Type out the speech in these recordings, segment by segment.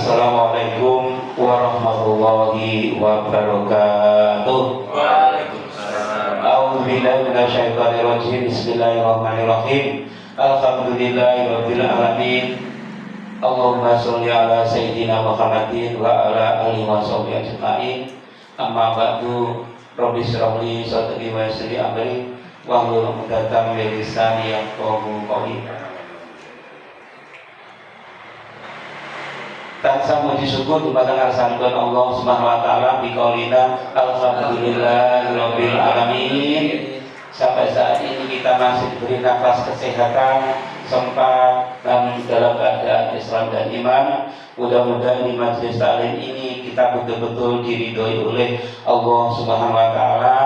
Assalamualaikum warahmatullahi wabarakatuh. Waalaikumsalam. A'udzubillahi minasyaitonirrajim. Bismillahirrahmanirrahim. Alhamdulillahirabbil alamin. Allahumma sholli ala sayyidina Muhammadin wa ala alihi washabihi ajmain. Amma ba'du. Rabbi shrah li sadri wa yassir li amri wahlul 'uqdatam min lisani yafqahu qawli. Tansah muji syukur kepada ngarsanipun Allah Subhanahu wa taala biqaulina alhamdulillahirabbil alamin. Sampai saat ini kita masih diberi nafas kesehatan, sempat dan dalam keadaan Islam dan iman. Mudah-mudahan di majelis taklim ini kita betul-betul diridhoi oleh Allah Subhanahu wa taala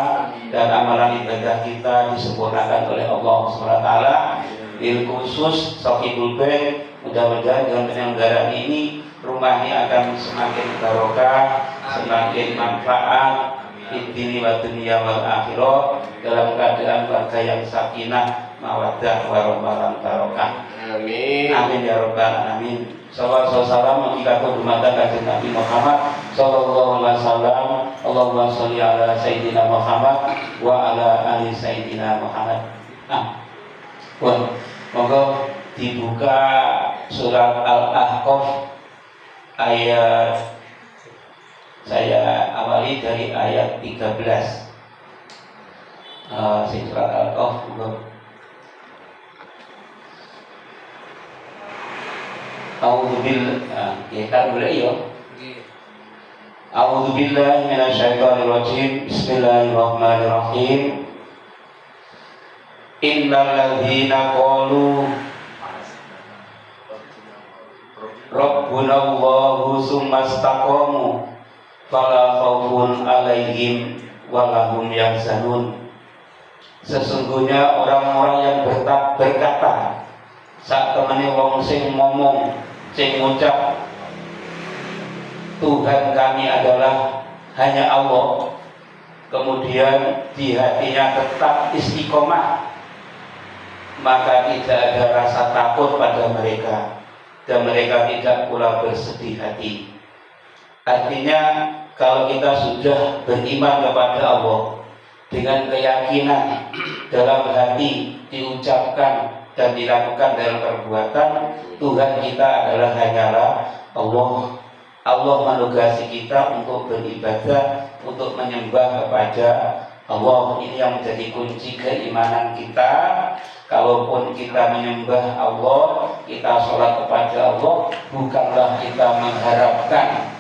dan amalan ibadah kita disempurnakan oleh Allah Subhanahu wa taala. Bil khusus Sahibul Bait, mudah-mudahan dengan penyelenggaraan ini rumah ini akan semakin barokah, semakin manfaat di wa dunia wal akhirah, dalam keadaan keluarga yang sakinah, mawaddah, warahmah, barokah. Amin. Amin ya rabbal alamin. Shalawat salam kita kehormatan kanjeng Nabi Muhammad sallallahu alaihi wasallam. Allahumma sholli ala sayyidina Muhammad wa ala ali sayyidina Muhammad. Monggo dibuka surat Al-Ahqaf ayat, saya awali dari ayat 13. Surat Al-Ahqaf. A'udzubillahi minasyaitonirrajim. Bismillahirrahmanirrahim. Innal ladzina qalu Rabbuna Allahu summa istaqamu fala khaufun alaihim walahum yahzanun. Sesungguhnya orang-orang yang berkata saat temani wong sing ngomong, sing ngucap Tuhan kami adalah hanya Allah, kemudian di hatinya tetap istiqomah, maka tidak ada rasa takut pada mereka dan mereka tidak pula bersedih hati. Artinya kalau kita sudah beriman kepada Allah dengan keyakinan dalam hati diucapkan dan dilakukan dalam perbuatan, Tuhan kita adalah hanyalah Allah. Allah menugasi kita untuk beribadah, untuk menyembah kepada Allah. Ini yang menjadi kunci keimanan kita. Kalaupun kita menyembah Allah, kita sholat kepada Allah, bukanlah kita mengharapkan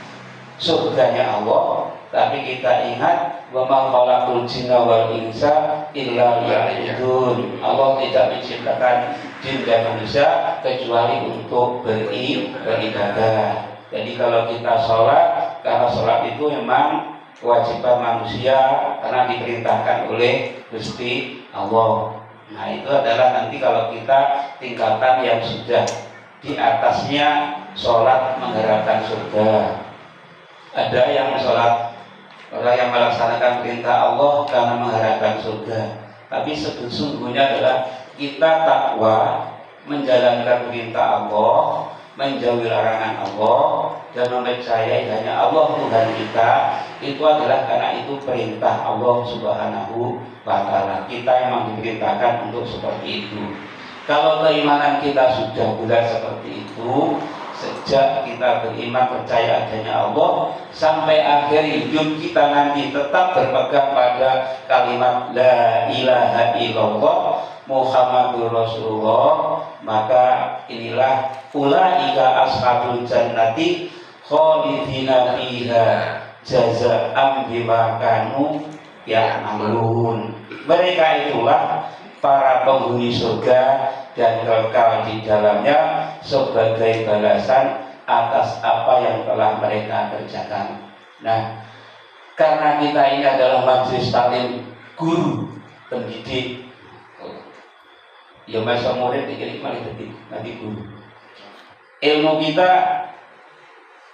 surganya Allah, tapi kita ingat wa ma khalaqul jinna wal insa illa liya'budun. Allah tidak menciptakan jin dan manusia kecuali untuk beribadah. Jadi kalau kita sholat, karena sholat itu memang kewajiban manusia karena diperintahkan oleh Gusti Allah. Nah itu adalah nanti kalau kita tingkatan yang sudah di atasnya sholat mengharapkan surga. Ada yang sholat, orang yang melaksanakan perintah Allah karena mengharapkan surga. Tapi sesungguhnya adalah kita takwa, menjalankan perintah Allah, menjauhi larangan Allah, dan mempercayai hanya Allah Tuhan kita. Itu adalah karena itu perintah Allah Subhanahu wa ta'ala. Kita memang diperintahkan untuk seperti itu. Kalau keimanan kita sudah bulat seperti itu, sejak kita beriman percaya adanya Allah, sampai akhir hidup kita nanti tetap berpegang pada kalimat la ilaha illallah Muhammadur Rasulullah, maka inilah ulaika ashabul jannati khalidina fiha jazaa'an bima kanu ya'malun. Mereka itulah para penghuni surga dan kekal di dalamnya sebagai balasan atas apa yang telah mereka kerjakan. Nah, karena kita ini adalah majelis taklim guru pendidik, ya masa murid dikira malah nanti guru. Ilmu kita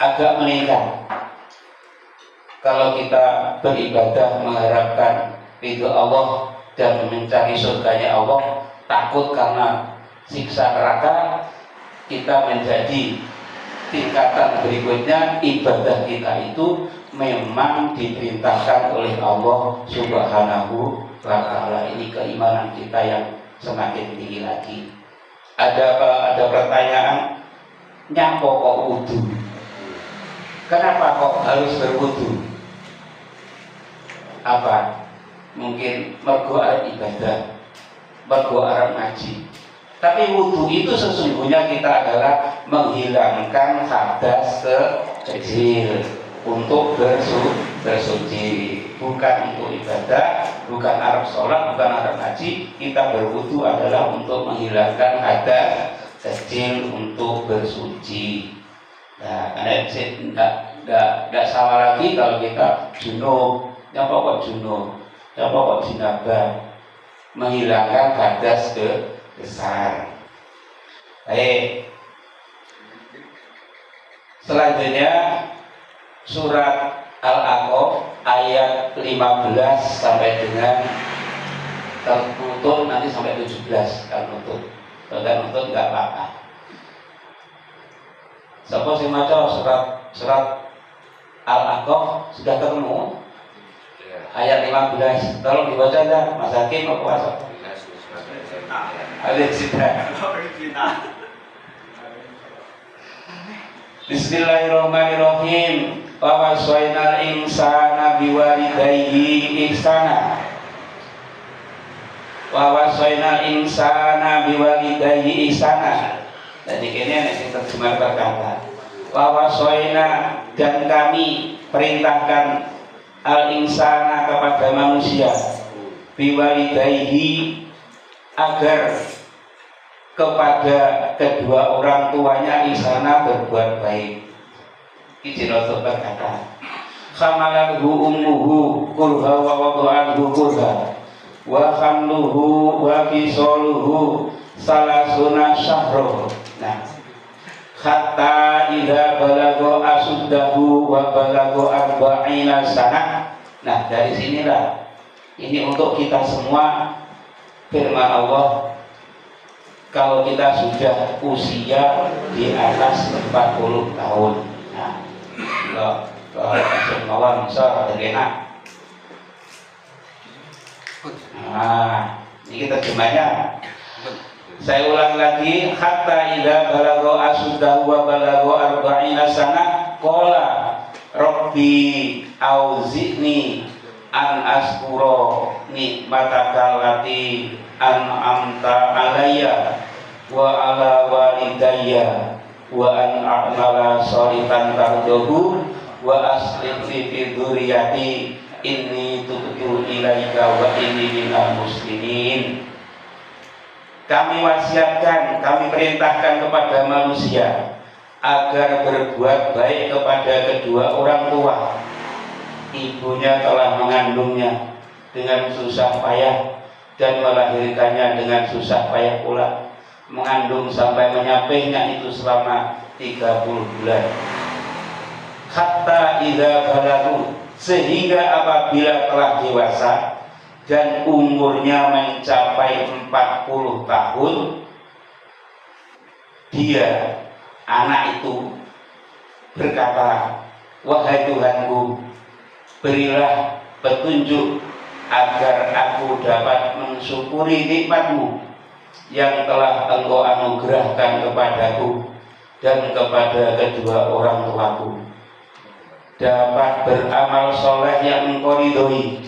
agak meningkat kalau kita beribadah mengharapkan ridho Allah dan mencari surganya Allah, takut karena siksa neraka, kita menjadi tingkatan berikutnya ibadah kita itu memang diperintahkan oleh Allah Subhanahu wa Ta'ala. Ini keimanan kita yang semakin tinggi lagi. Ada pertanyaan, nyapa kok wudu? Kenapa kok harus berwudu? Apa? Mungkin mergo arep ibadah, mergo arep ngaji. Tapi wudu itu sesungguhnya kita adalah menghilangkan hadas kecil untuk bersuci, bukan untuk ibadah, bukan arep sholat, bukan arep ngaji. Kita berwudu adalah untuk menghilangkan hadas kecil untuk bersuci. Nah, karena tidak salah lagi kalau kita junub, apa kok junub, apa kok jinabah, menghilangkan hadas besar. Baik. Selanjutnya surat Al-Aqaf ayat 15 sampai dengan tertutup nanti sampai 17 kalau nutup. Kalau tidak nutup enggak apa-apa. Siapa sih maca surat Al-Aqaf sudah ketemu? Ayat 15. Tolong dibaca aja Mas Hakim apa puasa? Ada sudah. Bismillahirrahmanirrahim. Wa wasainal insana biwalidayhi ihsana. Wa wasainal insana biwalidayhi ihsana. Jadi ini yang terjemah berkata, wa wasaina, dan kami perintahkan al-insana kepada manusia biwalidayhi, agar kepada kedua orang tuanya ihsana, berbuat baik. Izin untuk berkata, hamalathu ummuhu kurha wa wada'athu kurha wa hamluhu wa fisoluhu salasuna syahro. Nah, hatta idza balagha asuddahu wa balagha arba'ina sanah. Nah, dari sinilah ini untuk kita semua firman Allah, kalau kita sudah usia di atas 40 tahun. Nah, kalau semua bisa enak. Nah, ini terjemahnya. Saya ulang lagi, hatta idza balagha asuddahu wa balagha arba'ina sanah qala rabbi auzi'ni an askura nikmataka allati an'amta alayya wa ala walidayya wa an a'mala sholihan tardahu wa aslih fi dzurriyyati inni tubtu ilaika wa inni minal muslimin. Kami wasiatkan, kami perintahkan kepada manusia agar berbuat baik kepada kedua orang tua. Ibunya telah mengandungnya dengan susah payah dan melahirkannya dengan susah payah pula. Mengandung sampai menyapihnya itu selama 30 bulan. Hatta idza balagu, sehingga apabila telah dewasa dan umurnya mencapai 40 tahun, dia, anak itu berkata, wahai Tuhanku, berilah petunjuk agar aku dapat mensyukuri nikmat-Mu yang telah Engkau anugerahkan kepadaku dan kepada kedua orang tuaku, dapat beramal soleh yang Engkau ridhoi,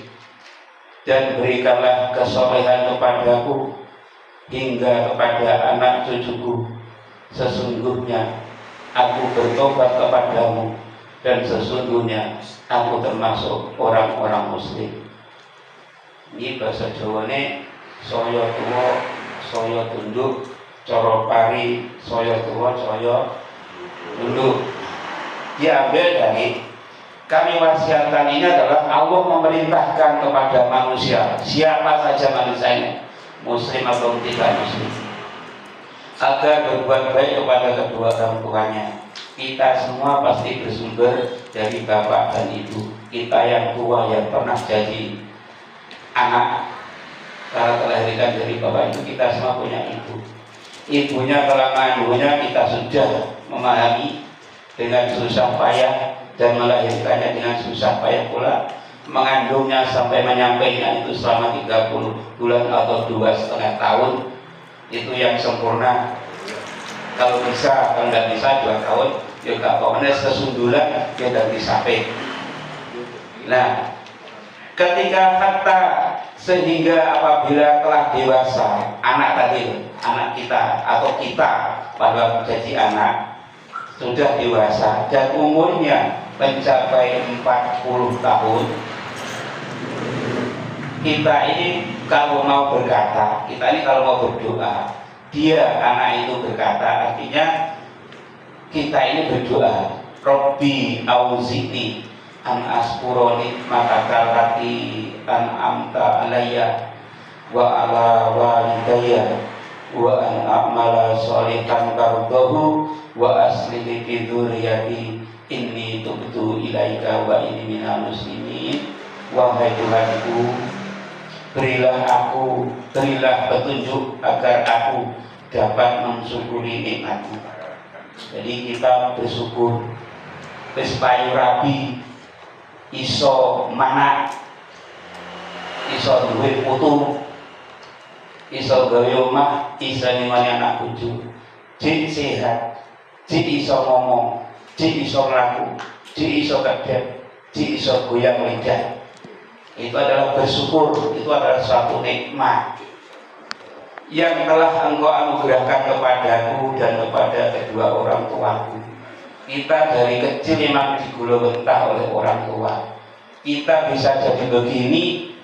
dan berikanlah kesolehan kepadaku hingga kepada anak cucuku. Sesungguhnya aku bertobat kepadamu dan sesungguhnya aku termasuk orang-orang muslim. Ini bahasa Jawa ini saya tua, saya tunduk, coro pari, saya tua, saya tunduk. Diambil dari kami wasiatkan ini adalah Allah memerintahkan kepada manusia, siapa saja manusia ini, muslim atau tidak muslim, agar berbuat baik kepada kedua orang tuanya. Kita semua pasti bersumber dari bapak dan ibu. Kita yang tua yang pernah jadi anak, karena terlahirkan dari bapak itu, kita semua punya ibu. Ibunya telah mengandungnya, kita sudah memahami dengan susah payah dan melahirkannya dengan susah payah pula, mengandungnya sampai menyampaikan itu selama 30 bulan atau 2,5 tahun, itu yang sempurna. Kalau bisa, kalau nggak bisa 2 tahun, ya nggak apa-apa, sesundulan ya dari sampai. Nah, ketika hatta sehingga apabila telah dewasa, anak kita atau kita pada jadi anak sudah dewasa dan umurnya mencapai 40 tahun, kita ini kalau mau berkata, kita ini kalau mau berdoa, dia anak itu berkata, artinya kita ini berdoa, Robbi auzi'ni an askuroni maka kalati an amta alayya wa ala walidayya wa an a'mala sholihan tardahu wa aslihi fi dzurriyyati inni tubtu ilaika wa inni minal muslimin. Wahai Tuhanku, berilah petunjuk agar aku dapat mensyukuri nikmat-Mu. Jadi kita bersyukur wis payu rabi, iso mana, iso duwe putu, iso gawe omah, iso nimani anak bojo, jek sehat, jek iso ngomong, jek iso laku, jek iso kedep, jek iso goyang lidah. Itu adalah bersyukur, itu adalah suatu nikmat yang telah Engkau anugerahkan kepadaku dan kepada kedua orang tuaku. Kita dari kecil memang digulung bentah oleh orang tua. Kita bisa jadi begini,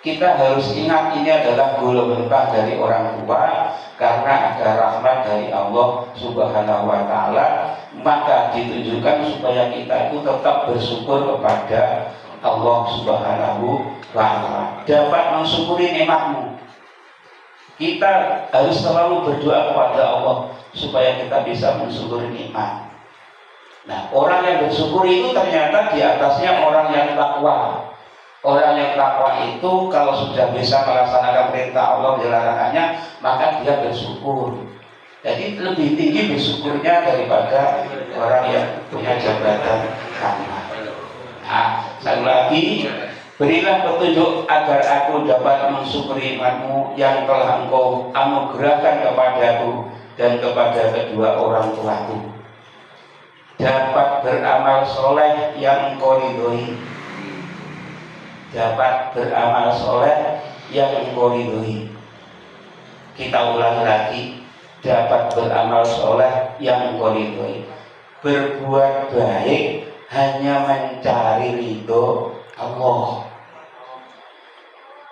kita harus ingat ini adalah gulung bentah dari orang tua, karena ada rahmat dari Allah Subhanahu wa Ta'ala. Maka ditunjukkan supaya kita itu tetap bersyukur kepada Allah Subhanahu wa Ta'ala, dapat mensyukuri nikmat-Mu. Kita harus selalu berdoa kepada Allah supaya kita bisa mensyukuri nikmat. Nah, orang yang bersyukur itu ternyata di atasnya orang yang takwa. Orang yang takwa itu kalau sudah bisa melaksanakan perintah Allah dan larangannya, maka dia bersyukur. Jadi lebih tinggi bersyukurnya daripada orang yang punya jabatan takwa. Nah, satu lagi, berilah petunjuk agar aku dapat mensyukuri nikmat-Mu yang telah Engkau anugerahkan kepadaku dan kepada kedua orang tuaku. Dapat beramal soleh yang Engkau ridhoi. Dapat beramal soleh yang Engkau ridhoi. Kita ulangi lagi, dapat beramal soleh yang Engkau ridhoi. Berbuat baik hanya mencari ridho Allah,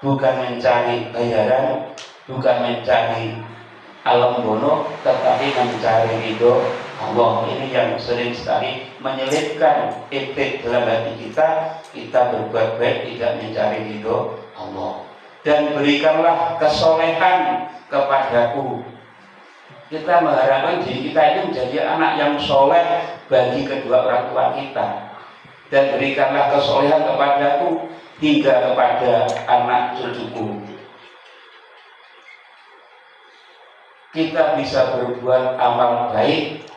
bukan mencari bayaran, bukan mencari alam bono, tetapi mencari ridho Allah. Ini yang sering sekali menyelipkan etik dalam hati kita. Kita berbuat baik tidak mencari ridho Allah. Dan berikanlah kesolehan kepadaku. Kita mengharapkan diri kita itu menjadi anak yang soleh bagi kedua orang tua kita. Dan berikanlah kesolehan kepadaku hingga kepada anak cucuku. Kita bisa berbuat amal baik,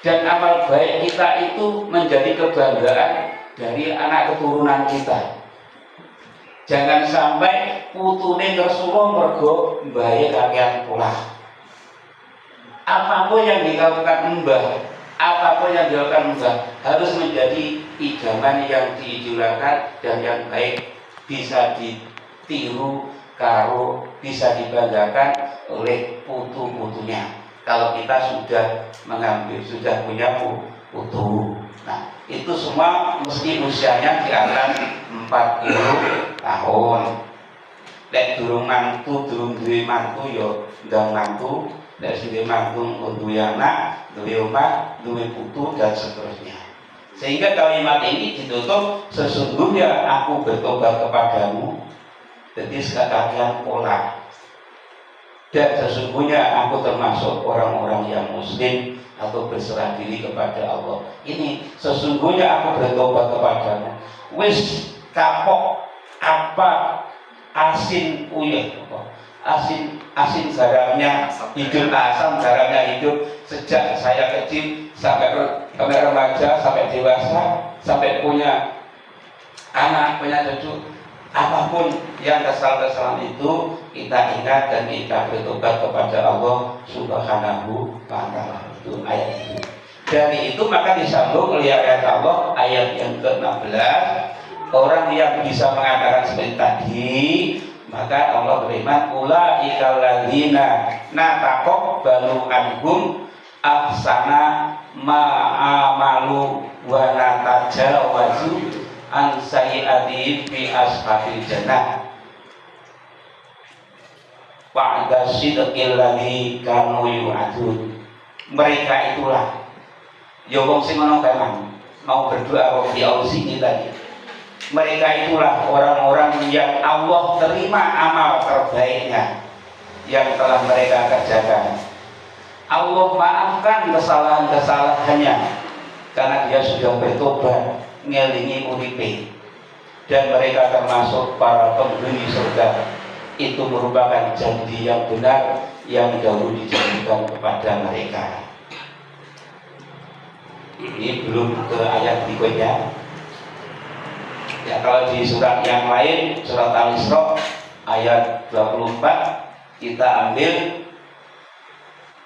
dan amal baik kita itu menjadi kebanggaan dari anak keturunan kita. Jangan sampai putune kersulo mergo mbahe kakean pula. Apapun yang dilakukan mbah, apapun yang dilakukan mbah harus menjadi idaman yang diidolakan dan yang baik, bisa ditiru karo, bisa dibanggakan oleh putu-putunya. Kalau kita sudah mengambil, sudah punya putu, nah itu semua mesti usianya di atas 40 tahun. Lek durung mantu, durung duwe mantu yo ndang mantu. Dari sini mantu duwe anak, duwe omah, duwe putu dan seterusnya. Sehingga kalimat ini ditutup, sesungguhnya aku bertobat kepadamu. Jadi sekalian pola. Dan sesungguhnya aku termasuk orang-orang yang muslim atau berserah diri kepada Allah. Ini sesungguhnya aku bertobat kepadamu. Wis kapok apa asin uyah, asin garamnya hidup, asam garamnya hidup. Sejak saya kecil sampai remaja, sampai dewasa, sampai punya anak, punya cucu, apapun yang kesalahan itu kita ingat dan kita bertobat kepada Allah Subhanahu wa Ta'ala. Itu ayat itu. Dari itu maka disambung oleh ayat Allah ayat yang ke-16, orang yang bisa mengatakan seperti tadi, maka Allah berfirman, ulaikal ladzina nataqabbalu anhum ahsana ma'amalu wa natajawazu an sayyi'ati fi ashabil jannah ba'da sidqil ladzi kanu yu'adun. Mereka itulah ya wong sing ana kaman mau berdoa Rabbi Auzi'ni tadi. Mereka itulah orang-orang yang Allah terima amal terbaiknya yang telah mereka kerjakan. Allah maafkan kesalahan-kesalahannya karena dia sudah bertobat, ngelingi uripe, dan mereka termasuk para penghuni surga. Itu merupakan janji yang benar yang dahulu dijanjikan kepada mereka. Ini belum ke ayat berikutnya. Ya, kalau di surat yang lain, surat Al-Isra ayat 24, kita ambil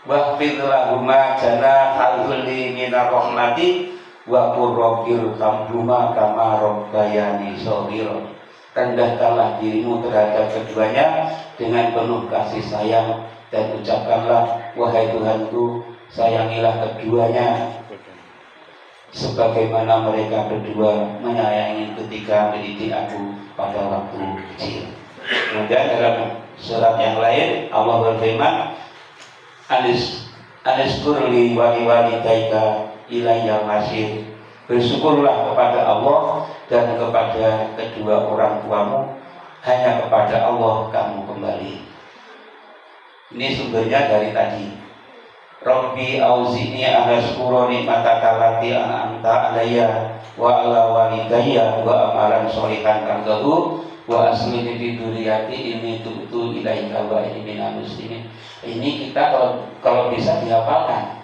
waqfid lahuma janahal dhulli minar rahmati wa qur rabbil hamhuma kama rabbayani shaghira. Rendahkanlah dirimu terhadap keduanya dengan penuh kasih sayang dan ucapkanlah, wahai Tuhanku, sayangilah keduanya sebagaimana mereka berdua menyayangi ketika mendidik aku pada waktu kecil. Kemudian dalam surat yang lain Allah berfirman, Aniskurli wali daika ilayya masir. Bersyukurlah kepada Allah dan kepada kedua orang tuamu, hanya kepada Allah kamu kembali. Ini sumbernya dari tadi. Rabbi auzi'ni an ashkura ni'mataka allati an'amta alayya wa ala walidayya wa amalan sholihan tardahu wa aslini fi dzurriyyati inni tubtu ilaika wa inni minal muslimin. Ini kita kalau bisa dihafalkan,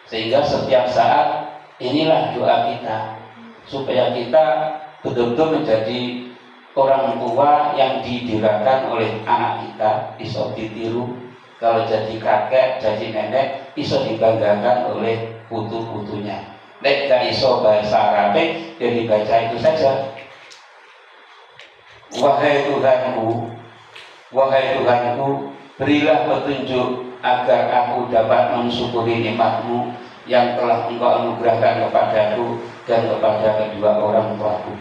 sehingga setiap saat inilah doa kita supaya kita betul-betul menjadi orang tua yang didirakan oleh anak kita, bisa ditiru. Kalau jadi kakek, jadi nenek, bisa dibanggakan oleh putu-putunya. Nek gak iso bahasa Arabik, ya dibaca itu saja. Wahai Tuhanku, berilah petunjuk agar aku dapat mensyukuri nikmat-Mu yang telah Engkau anugerahkan kepadaku dan kepada kedua orang tuaku.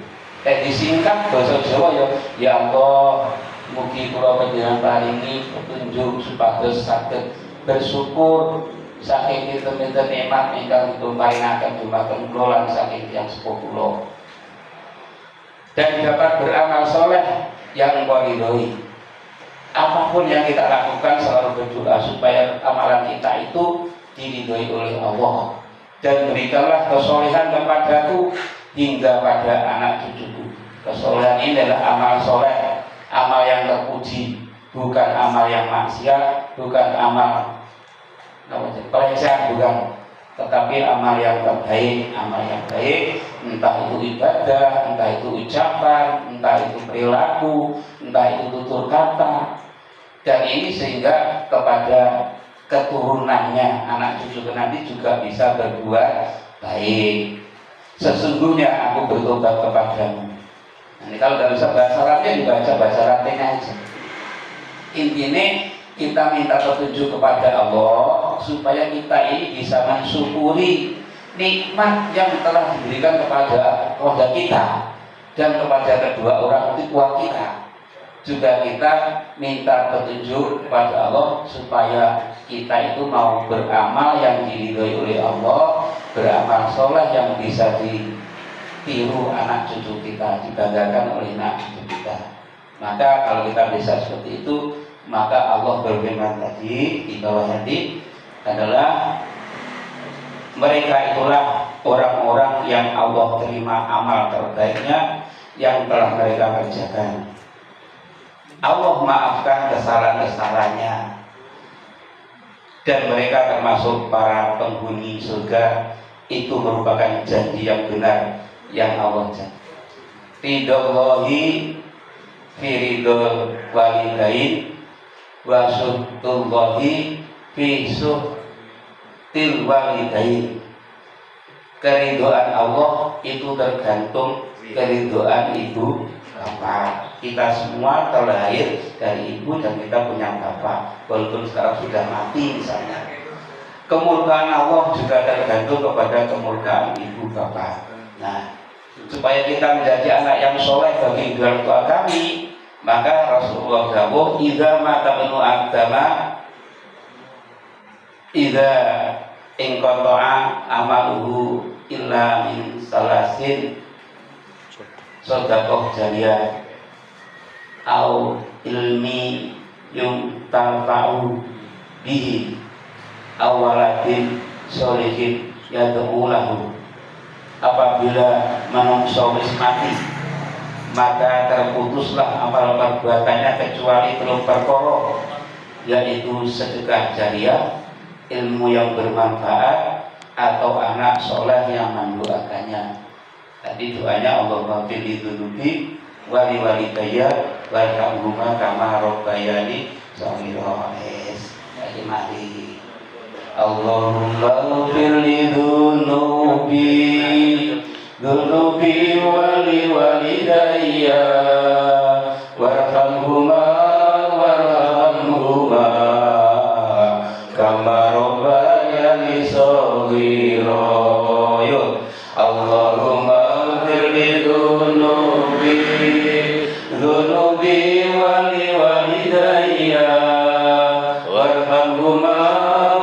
Disingkat bahasa Jawa ya Allah, mugi kula panjenengan paringi petunjuk supados saged bersyukur saking pinten-pinten nikmat ingkang ditumpahaken dumateng kula lan saking tiyang sepuh kula, dan dapat beramal soleh yang Engkau ridhoi. Apapun yang kita lakukan selalu berdoa supaya amalan kita itu diridhoi oleh Allah, dan berikanlah kesolehan kepadaku hingga pada anak cucuku. Kesolehan ini adalah amal soleh, amal yang terpuji, bukan amal yang maksiat, bukan amal pelecehan, bukan, tetapi amal yang terbaik, amal yang baik, entah itu ibadah, entah itu ucapan, entah itu perilaku, entah itu tutur kata. Dan ini sehingga kepada keturunannya, anak cucu nanti juga bisa berbuat baik. Sesungguhnya aku bertobat kepadamu. Ini kalau tidak bisa bahasa Arabnya dibaca bahasa Arabnya aja. Intinya kita minta petunjuk kepada Allah supaya kita ini bisa mensyukuri nikmat yang telah diberikan kepada kita dan kepada kedua orang tua kita. Juga kita minta petunjuk kepada Allah supaya kita itu mau beramal yang diridhoi oleh Allah, beramal soleh yang bisa ditiru anak cucu kita, dibanggakan oleh anak cucu kita. Maka kalau kita bisa seperti itu, maka Allah berfirman tadi di bawah nanti adalah mereka itulah orang-orang yang Allah terima amal terbaiknya yang telah mereka kerjakan. Allah maafkan kesalahan-kesalahannya. dan mereka termasuk para penghuni surga. Itu merupakan janji yang benar yang Allah janji. Ridhollahi fi ridhol walidain wa suhtullahi fi suhtil walidain. Keridhaan Allah itu tergantung keridhaan ibu bapak. Kita semua terlahir dari ibu dan kita punya bapak, walaupun sekarang sudah mati misalnya. Kemurkaan Allah juga tergantung kepada kemurkaan ibu bapak. Nah, supaya kita menjadi anak yang soleh bagi orang tua kami, maka Rasulullah dawuh, idza mata ibnu adama idza inqata'a amaluhu illa min salasin shadaqah jariyah au ilmi yuntafa'u bihi awaladin sholihin yad'u lahu. Apabila manungsa wis mati, maka terputuslah amal perbuatannya kecuali telung perkara, yaitu sedekah jariyah, ilmu yang bermanfaat, atau anak soleh yang mendoakannya. Tadi doanya Allahumma fili dzunubi wali walidayya warhamhuma kama rabbayani shaghira. Jadi mari Allahumma fili dzunubi wali walidayya warhamhuma kama rabbayani shaghira. Allahumma dzunubi wali walidayya warhamhuma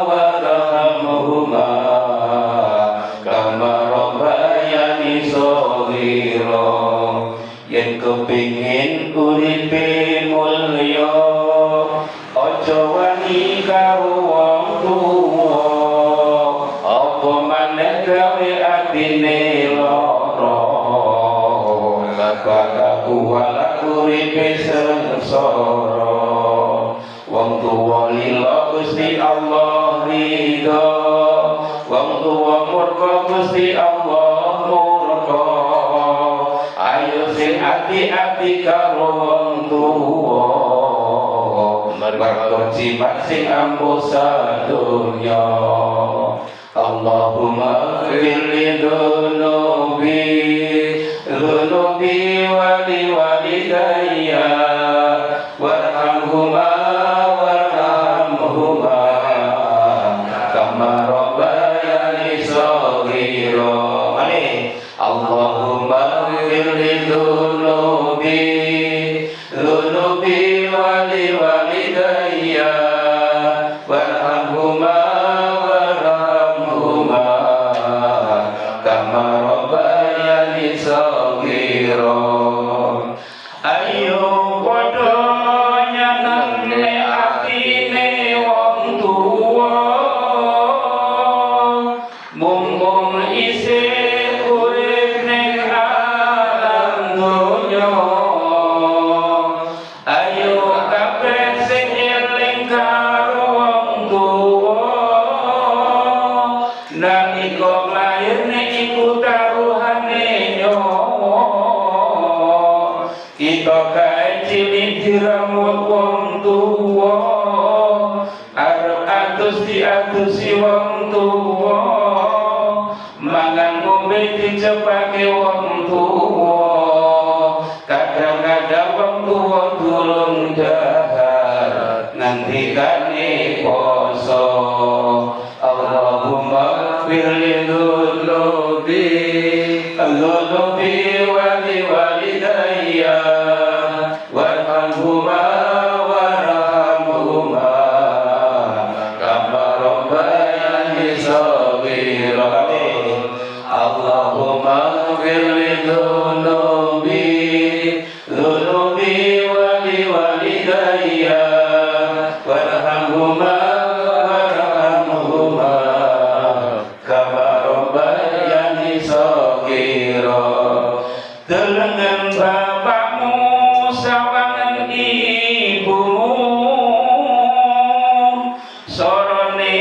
warhamhuma kama rabbayani shaghira. Yen kepingin uripe mulya aja wani karo wong tuwa, apa maneh gawe atine lara. Bapakku wala uripe sengsara, wong tuwa lila Gusti Allah ridho, wong tuwa murka Gusti Allah murka. Ayo sing ati-ati karo wong tuwa, mergo jimat sing ampuh sadonya. Allahumma fili dzunubi wali walidayya warhamhuma kama rabbayani shaghira. Allahumma fili dzunubi wali walidayya warhamhuma kama rabbayani shaghira. Ayo padha nyenengke atine wong tuwa, mumpung isih urip ning alam donya. Ayo kabeh sing eling karo wong tuwa, nalika lairne iku taruhane nyawa. Kita kae cilik diramut wong tuwa, arep atus diatusi wong tuwa, mangan ngombe dicepake wong tuwa. Kadang-kadang wong tuwa durung dahar ngendikane poso. Allahumma fili dzunubi wali walidayya warhamhuma kama rabbayani shaghira. Allahumma fili dzunubi wali walidayya warhamhuma kama rabbayani shaghira. Delengen bapakmu sawangan ibumu, sorone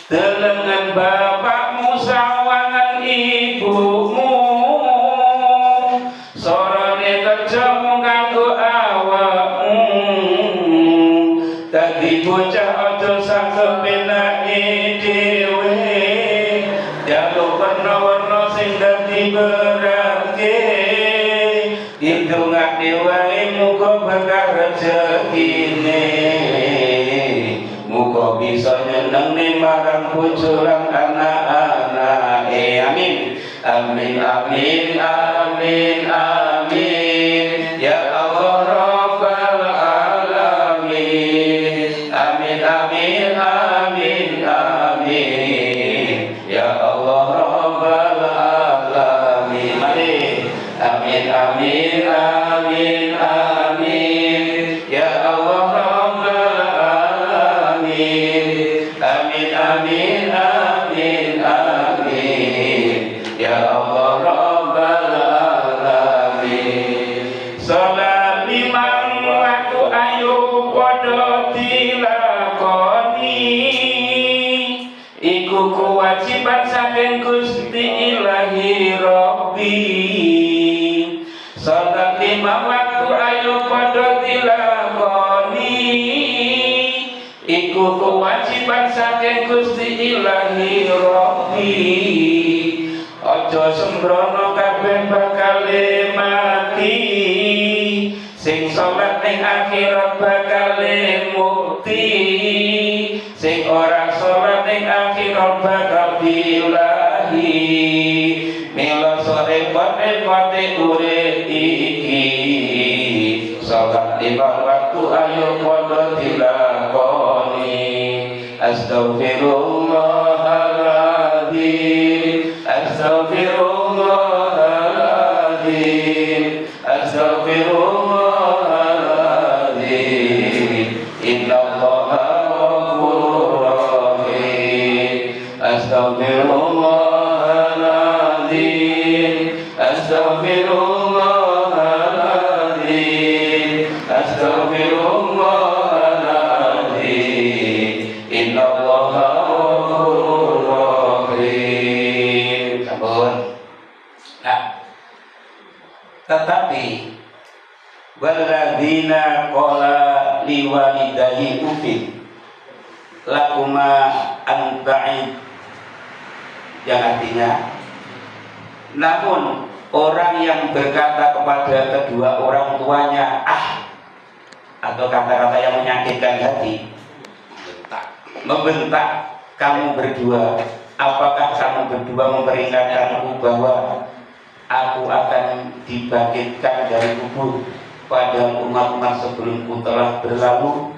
Delengen bapakmu sawangan ibumu, sorone kerjamu kanggo awakmu. Dadi bocah aja sak penake dhewe, jaluk warna-warna sing dadi berangke. Hitungake wae muga berkah rezekine, muga bisa nyenengne marang bojo lan anak-anake. Amin. Amin amin amin amin ya Allah rabbal alamin. Amin amin amin amin ya Allah rabbal alamin. Amin amin amin amin ya Allah rabbal alamin. Amin amin amin amin ya Allah rabbal alamin. Salat limang waktu ayo padha dilakoni, iku kewajiban saking Gusti Ilahi Rabbi. Salat limang waktu ayo padha dilakoni, iku kewajiban saking Gusti Ilahi Rabbi. Aja sembrono kabeh bakale mati, sing salat ning akhirat bakale mukti, sing ora salat ning akhirat bakal dilahi. Mila repot-repote urip iki, salat limang waktu ayo padha dilakoni. Astaghfirullahaladzim, astaghfirullahaladzim, astaghfirullahaladzim. Innallaha ghafurur rahim. Astaghfirullahaladzim, astaghfirullahaladzim, astaghfirullahaladzim. Innallaha ghafurur rahim. Sampun. Nah, tetapi walladzina qala liwalidayhi ufin lakuma anta'id, yang artinya, namun orang yang berkata kepada kedua orang tuanya atau kata-kata yang menyakitkan hati, membentak kamu berdua, apakah kamu berdua memperingatkanku bahwa aku akan dibangkitkan dari kubur pada umat-umat sebelumku telah berlalu.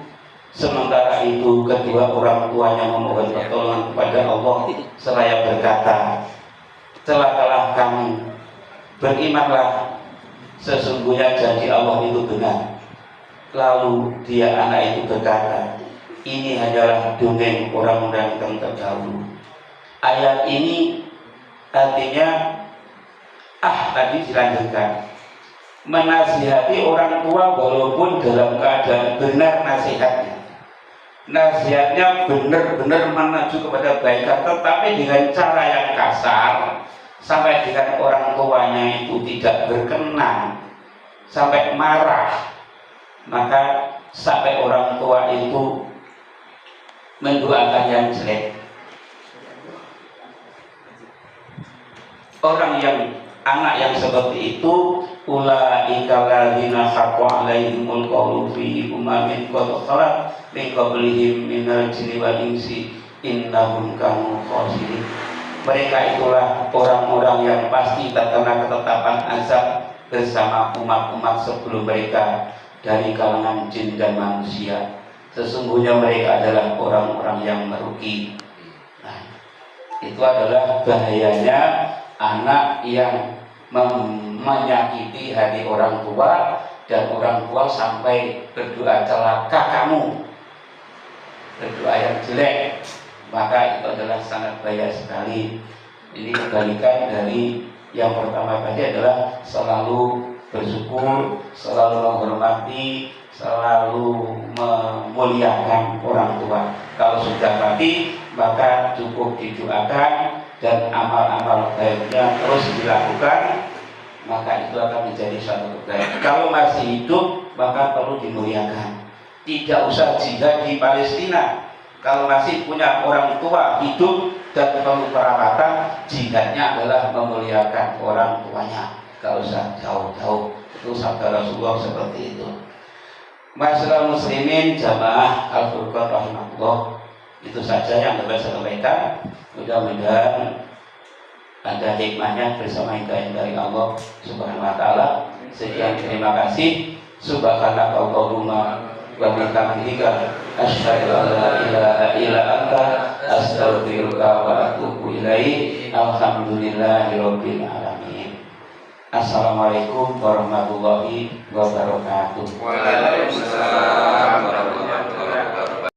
Sementara itu kedua orang tuanya memohon pertolongan kepada Allah seraya berkata, celakalah kamu, berimanlah, sesungguhnya janji Allah itu benar. Lalu dia anak itu berkata, ini hanyalah dongeng orang-orang yang terdahulu. Ayat ini artinya tadi dilanjutkan, menasihati orang tua walaupun dalam keadaan benar nasihatnya. Nasihatnya benar-benar menuju kepada kebaikan, tetapi dengan cara yang kasar, sampai dengan orang tuanya itu tidak berkenan, sampai marah, maka sampai orang tua itu mendoakan yang jelek. Orang yang anak yang seperti itu, ulaika alladzina haqqa 'alaihimul qawlu fi umamin qad khalat min qablihim minal jinni wal insi innahum kanu khasirin. Mereka itulah orang-orang yang pasti terkena ketetapan azab bersama umat-umat sebelum mereka dari kalangan jin dan manusia. Sesungguhnya mereka adalah orang-orang yang merugi. Nah, itu adalah bahayanya anak yang menyakiti hati orang tua, dan orang tua sampai berdoa celaka kamu, berdoa yang jelek, maka itu adalah sangat bahaya sekali. Ini kebalikan dari yang pertama tadi adalah selalu bersyukur, selalu menghormati, selalu memuliakan orang tua. Kalau sudah mati maka cukup didoakan dan amal-amal baiknya terus dilakukan, maka itu akan menjadi suatu kebaikan. Kalau masih hidup maka perlu dimuliakan. Tidak usah jihad di Palestina. Kalau masih punya orang tua hidup dan perlu perawatan, jihadnya adalah memuliakan orang tuanya. Gak usah jauh-jauh. Itu sabda Rasulullah seperti itu. Masyarakat muslimin jamaah Al-Furqan rahimahullah, itu saja yang dapat saya sampaikan. Mudah-mudahan ada hikmahnya bersama hidayah dari Allah Subhanahu wa taala. Sekian, terima kasih. Subhanakallahumma wa bihamdika asyhadu an la ilaha illa anta astaghfiruka wa atubu ilaik. Alhamdulillahirabbil alamin. Assalamualaikum warahmatullahi wabarakatuh. Waalaikumsalam warahmatullahi wabarakatuh.